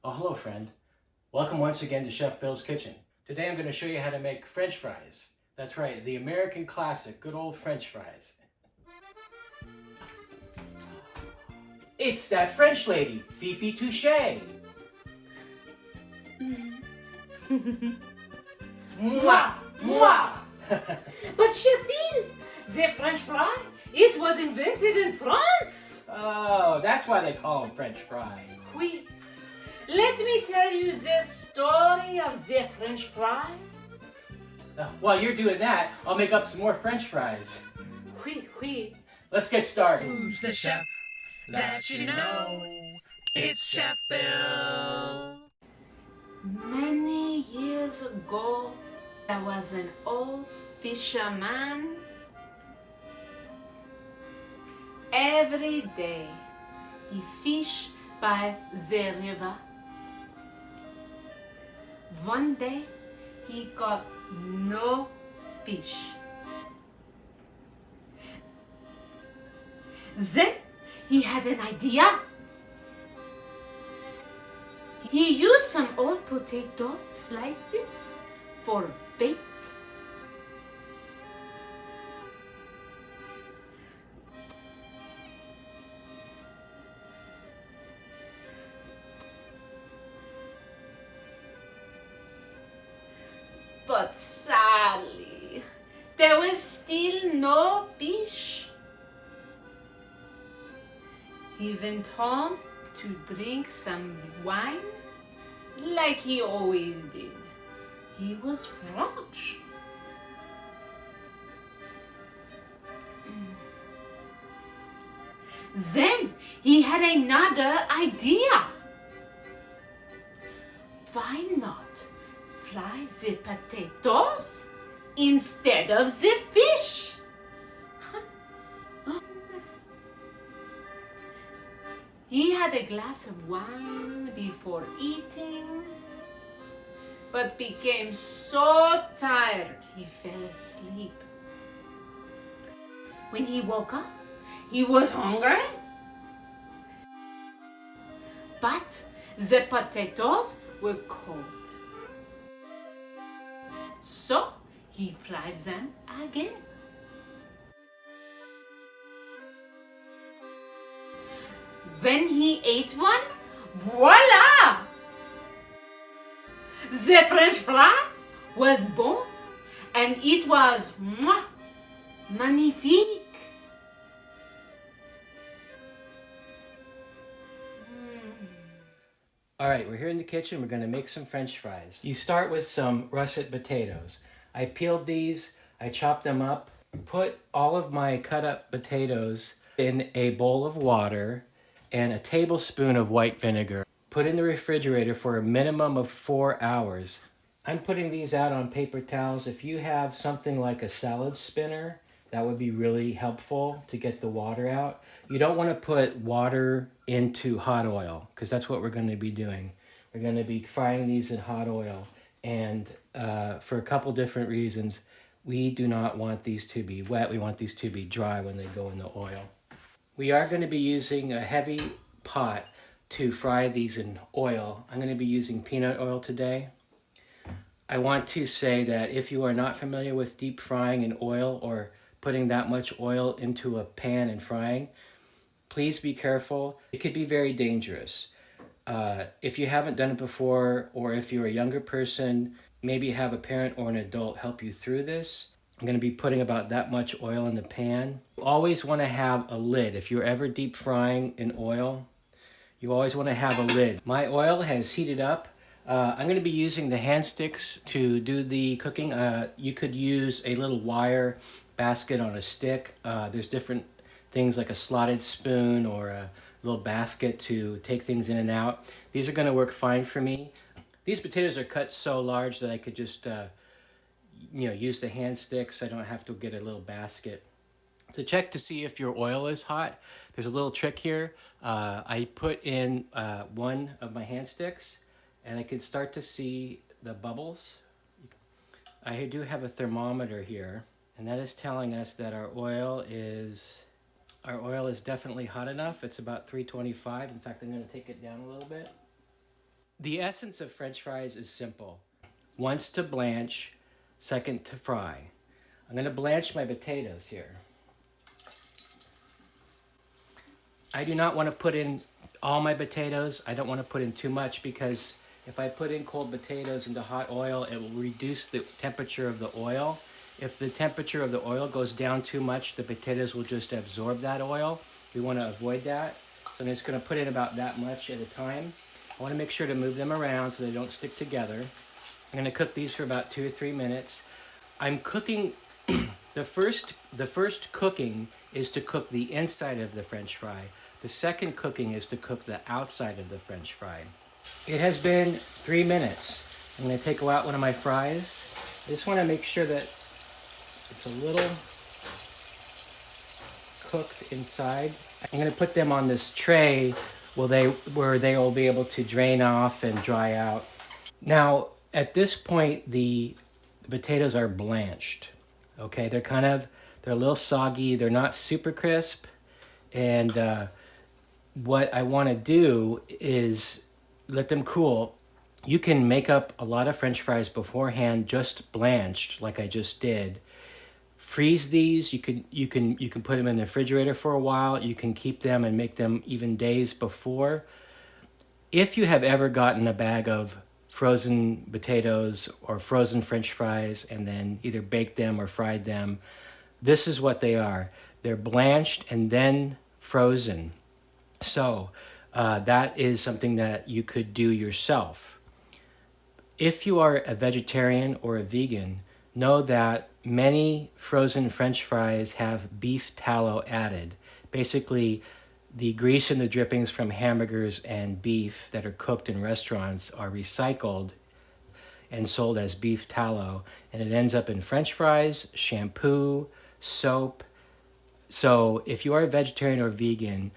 Oh, hello, friend. Welcome once again to Chef Bill's Kitchen. Today I'm going to show you how to make French fries. That's right, the American classic, good old French fries. It's that French lady, Fifi Touché. Mwah! Mwah! But Chef Bill, the French fry, it was invented in France. Oh, that's why they call them French fries. Oui. Let me tell you the story of the French fry. While you're doing that, I'll make up some more French fries. Oui, oui. Let's get started. Who's the chef that you know? It's Chef Bill. Many years ago, there was an old fisherman. Every day, he fished by the river. One day, he caught no fish. Then, he had an idea. He used some old potato slices for bait. But sadly, there was still no fish. He went home to drink some wine like he always did. He was French. Then he had another idea. Why not fry the potatoes instead of the fish? He had a glass of wine before eating, but became so tired he fell asleep. When he woke up, he was hungry, but the potatoes were cold. So he fried them again. When he ate one, voila! The French fry was bon and it was magnifique. All right, we're here in the kitchen. We're going to make some French fries. You start with some russet potatoes. I peeled these, I chopped them up, put all of my cut up potatoes in a bowl of water and a tablespoon of white vinegar. Put in the refrigerator for a minimum of 4 hours. I'm putting these out on paper towels. If you have something like a salad spinner, that would be really helpful to get the water out. You don't want to put water into hot oil because that's what we're going to be doing. We're going to be frying these in hot oil. And for a couple different reasons, we do not want these to be wet. We want these to be dry when they go in the oil. We are going to be using a heavy pot to fry these in oil. I'm going to be using peanut oil today. I want to say that if you are not familiar with deep frying in oil or putting that much oil into a pan and frying, please be careful. It could be very dangerous. If you haven't done it before, or if you're a younger person, maybe have a parent or an adult help you through this. I'm going to be putting about that much oil in the pan. You always want to have a lid. If you're ever deep frying in oil, you always want to have a lid. My oil has heated up. I'm going to be using the hand sticks to do the cooking. You could use a little wire basket on a stick. There's different things like a slotted spoon or a little basket to take things in and out. These are going to work fine for me. These potatoes are cut so large that I could just use the hand sticks. I don't have to get a little basket. To check to see if your oil is hot, there's a little trick here. I put in one of my hand sticks and I can start to see the bubbles. I do have a thermometer here, and that is telling us that our oil is definitely hot enough. It's about 325. In fact, I'm going to take it down a little bit. The essence of French fries is simple. Once to blanch, second to fry. I'm going to blanch my potatoes here. I do not want to put in all my potatoes. I don't want to put in too much because if I put in cold potatoes into hot oil, it will reduce the temperature of the oil. If the temperature of the oil goes down too much, the potatoes will just absorb that oil. We want to avoid that. So I'm just going to put in about that much at a time. I want to make sure to move them around so they don't stick together. I'm going to cook these for about 2 or 3 minutes. I'm cooking, the first cooking is to cook the inside of the French fry. The second cooking is to cook the outside of the French fry. It has been 3 minutes. I'm going to take out one of my fries. I just want to make sure that it's a little cooked inside. I'm going to put them on this tray where they will be able to drain off and dry out. Now, at this point, the potatoes are blanched. Okay, they're a little soggy. They're not super crisp. And what I want to do is let them cool. You can make up a lot of French fries beforehand, just blanched, like I just did. Freeze these. You can put them in the refrigerator for a while. You can keep them and make them even days before. If you have ever gotten a bag of frozen potatoes or frozen French fries and then either baked them or fried them, this is what they are. They're blanched and then frozen. So that is something that you could do yourself. If you are a vegetarian or a vegan, know that many frozen French fries have beef tallow added. Basically, the grease and the drippings from hamburgers and beef that are cooked in restaurants are recycled and sold as beef tallow, and it ends up in French fries, shampoo, soap. So if you are a vegetarian or vegan,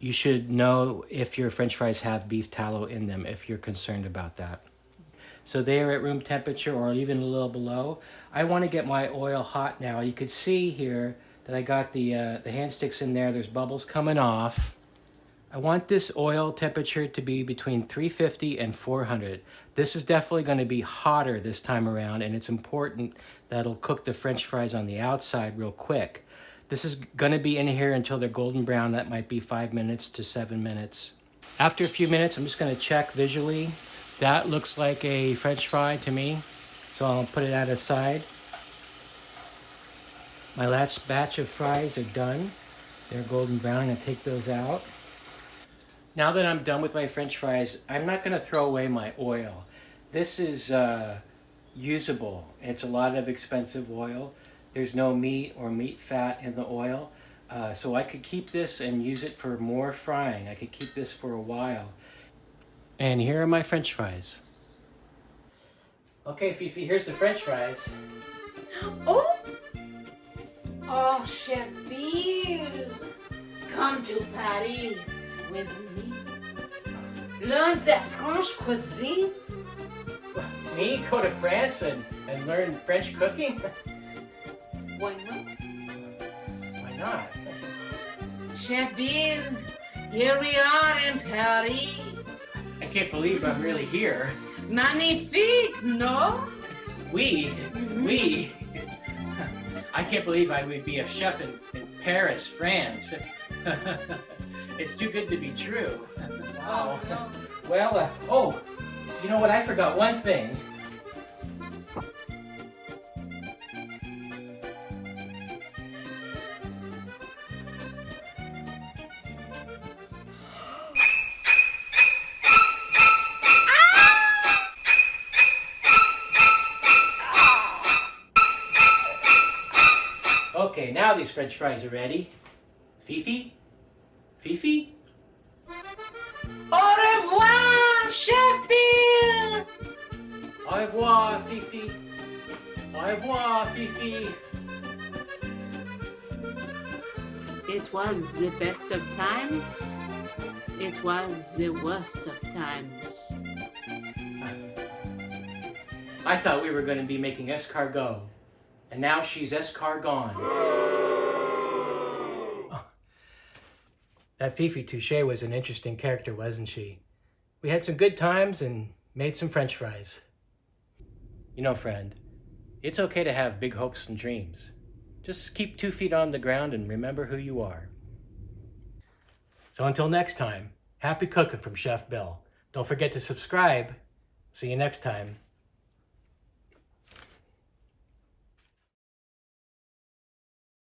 you should know if your French fries have beef tallow in them if you're concerned about that. So they are at room temperature or even a little below. I want to get my oil hot now. You could see here that I got the hand sticks in there. There's bubbles coming off. I want this oil temperature to be between 350 and 400. This is definitely going to be hotter this time around, and it's important that it'll cook the French fries on the outside real quick. This is going to be in here until they're golden brown. That might be 5 minutes to 7 minutes. After a few minutes, I'm just going to check visually. That looks like a French fry to me, so I'll put it out aside. My last batch of fries are done. They're golden brown. I'm going to take those out. Now that I'm done with my French fries, I'm not going to throw away my oil. This is usable. It's a lot of expensive oil. There's no meat or meat fat in the oil. So I could keep this and use it for more frying. I could keep this for a while. And here are my French fries. Okay, Fifi, here's the French fries. Oh! Oh, Chef Bill! Come to Paris with me. Learn the French cuisine. Me go to France and learn French cooking? Why not? Why not? Chef Bill, here we are in Paris. I can't believe I'm really here. Magnifique, no? We. I can't believe I would be a chef in Paris, France. It's too good to be true. Wow. Oh, no. Well, you know what? I forgot one thing. Okay, now these French fries are ready. Fifi? Fifi? Au revoir, Chef Bill! Au revoir, Fifi. Au revoir, Fifi. It was the best of times. It was the worst of times. I thought we were going to be making escargot, and now she's escargot. Oh. That Fifi Touché was an interesting character, wasn't she? We had some good times and made some French fries. You know, friend, it's okay to have big hopes and dreams. Just keep 2 feet on the ground and remember who you are. So until next time, happy cooking from Chef Bill. Don't forget to subscribe. See you next time.